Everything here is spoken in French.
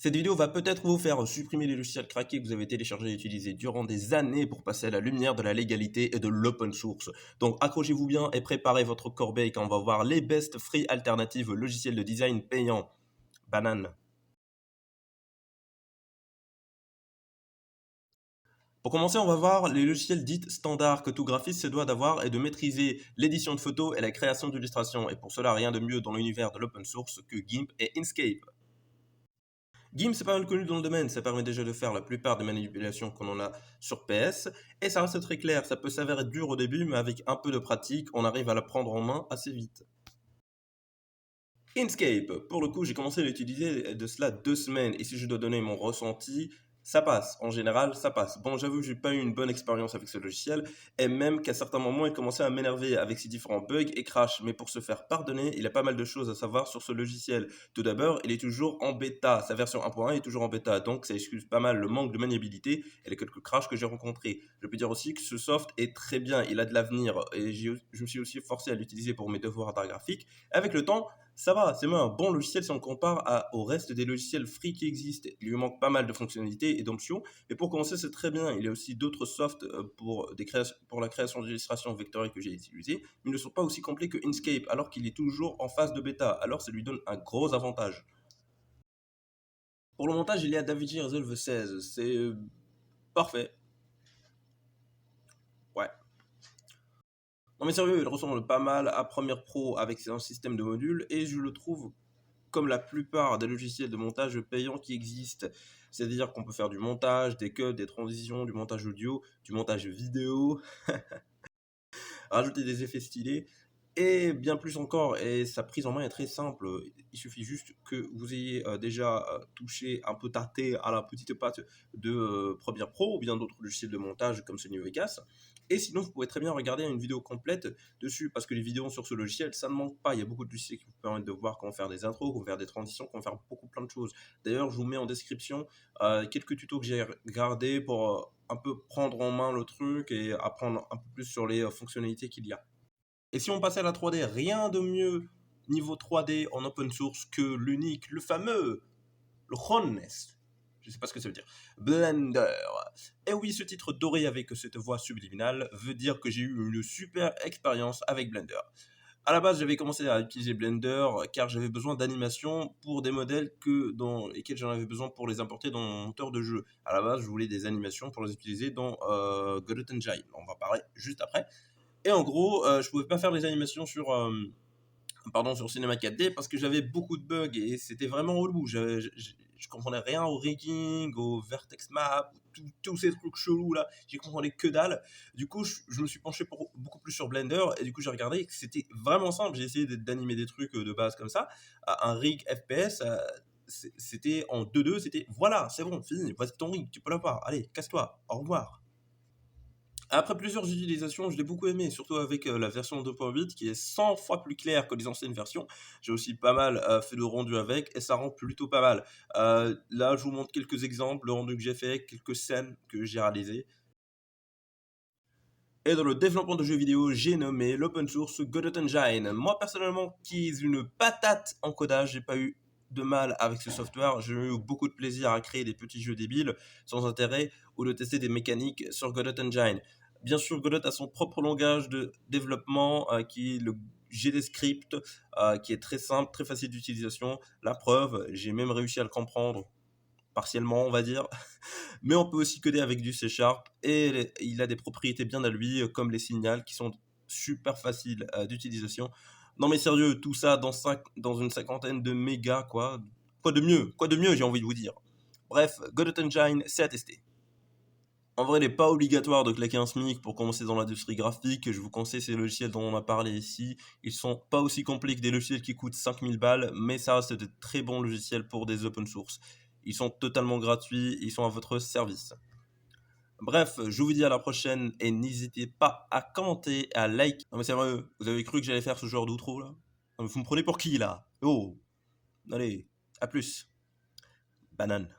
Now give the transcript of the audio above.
Cette vidéo va peut-être vous faire supprimer les logiciels craqués que vous avez téléchargés et utilisés durant des années pour passer à la lumière de la légalité et de l'open source. Donc accrochez-vous bien et préparez votre corbeille quand on va voir les best free alternatives aux logiciels de design payants. Banane. Pour commencer, on va voir les logiciels dits standards que tout graphiste se doit d'avoir et de maîtriser l'édition de photos et la création d'illustrations. Et pour cela, rien de mieux dans l'univers de l'open source que GIMP et Inkscape. GIMP, c'est pas mal connu dans le domaine, ça permet déjà de faire la plupart des manipulations qu'on en a sur PS, et ça reste très clair, ça peut s'avérer dur au début, mais avec un peu de pratique, on arrive à la prendre en main assez vite. Inkscape, pour le coup, j'ai commencé à l'utiliser de cela 2 semaines, et si je dois donner mon ressenti, ça passe. En général, ça passe. Bon, j'avoue que j'ai pas eu une bonne expérience avec ce logiciel, et même qu'à certains moments, il commençait à m'énerver avec ses différents bugs et crash. Mais pour se faire pardonner, il y a pas mal de choses à savoir sur ce logiciel. Tout d'abord, il est toujours en bêta. Sa version 1.1 est toujours en bêta, donc ça excuse pas mal le manque de maniabilité et les quelques crashs que j'ai rencontrés. Je peux dire aussi que ce soft est très bien, il a de l'avenir, et je me suis aussi forcé à l'utiliser pour mes devoirs d'art graphique. Avec le temps, ça va, c'est même un bon logiciel si on compare au reste des logiciels free qui existent. Il lui manque pas mal de fonctionnalités et d'options, mais pour commencer, c'est très bien. Il y a aussi d'autres softs pour la création d'illustrations vectorielles que j'ai utilisées, mais ils ne sont pas aussi complets que Inkscape, alors qu'il est toujours en phase de bêta. Alors ça lui donne un gros avantage. Pour le montage, il y a DaVinci Resolve 16. C'est parfait. Ouais. Non mais sérieux, il ressemble pas mal à Premiere Pro avec un système de modules, et je le trouve comme la plupart des logiciels de montage payants qui existent. C'est-à-dire qu'on peut faire du montage, des cuts, des transitions, du montage audio, du montage vidéo, rajouter des effets stylés et bien plus encore. Et sa prise en main est très simple. Il suffit juste que vous ayez déjà touché, un peu tâté à la petite patte de Premiere Pro ou bien d'autres logiciels de montage comme Sony Vegas. Et sinon, vous pouvez très bien regarder une vidéo complète dessus, parce que les vidéos sur ce logiciel, ça ne manque pas. Il y a beaucoup de logiciels qui vous permettent de voir comment faire des intros, comment faire des transitions, comment faire plein de choses. D'ailleurs, je vous mets en description quelques tutos que j'ai regardés pour un peu prendre en main le truc et apprendre un peu plus sur les fonctionnalités qu'il y a. Et si on passait à la 3D, rien de mieux niveau 3D en open source que l'unique, le fameux, le Honest. Je sais pas ce que ça veut dire. Blender. Et oui, ce titre doré avec cette voix subliminale veut dire que j'ai eu une super expérience avec Blender. À la base, j'avais commencé à utiliser Blender car j'avais besoin d'animation pour des modèles dans lesquels j'en avais besoin pour les importer dans mon moteur de jeu. À la base, je voulais des animations pour les utiliser dans Godot Engine. On va parler juste après. Et en gros, je pouvais pas faire les animations sur Cinema 4D parce que j'avais beaucoup de bugs et c'était vraiment relou. Je comprenais rien au rigging, au vertex map, tous ces trucs chelous là. J'y comprenais que dalle. Du coup, je me suis penché beaucoup plus sur Blender et du coup, j'ai regardé que c'était vraiment simple. J'ai essayé d'animer des trucs de base comme ça. Un rig FPS, c'était en 2-2, c'était voilà, c'est bon, fini, voici ton rig, tu peux l'avoir. Allez, casse-toi, au revoir. Après plusieurs utilisations, je l'ai beaucoup aimé, surtout avec la version 2.8 qui est 100 fois plus claire que les anciennes versions. J'ai aussi pas mal fait de rendu avec et ça rend plutôt pas mal. Là, je vous montre quelques exemples, le rendu que j'ai fait, quelques scènes que j'ai réalisées. Et dans le développement de jeux vidéo, j'ai nommé l'open source Godot Engine. Moi, personnellement, qui est une patate en codage, j'ai pas eu de mal avec ce software. J'ai eu beaucoup de plaisir à créer des petits jeux débiles sans intérêt ou de tester des mécaniques sur Godot Engine. Bien sûr, Godot a son propre langage de développement qui est le GDScript, qui est très simple, très facile d'utilisation. La preuve, j'ai même réussi à le comprendre partiellement, on va dire. Mais on peut aussi coder avec du C# et il a des propriétés bien à lui, comme les signals qui sont super faciles d'utilisation. Non mais sérieux, tout ça dans une cinquantaine de mégas, quoi. Quoi de mieux, j'ai envie de vous dire. Bref, Godot Engine, c'est à tester. En vrai, il n'est pas obligatoire de claquer un SMIC pour commencer dans l'industrie graphique. Je vous conseille ces logiciels dont on a parlé ici. Ils sont pas aussi complets que des logiciels qui coûtent 5000 balles, mais ça reste de très bons logiciels pour des open source. Ils sont totalement gratuits, ils sont à votre service. Bref, je vous dis à la prochaine et n'hésitez pas à commenter, à like. Non mais sérieux, vous avez cru que j'allais faire ce genre d'outro là? Non mais vous me prenez pour qui là? Oh, allez, à plus. Banane.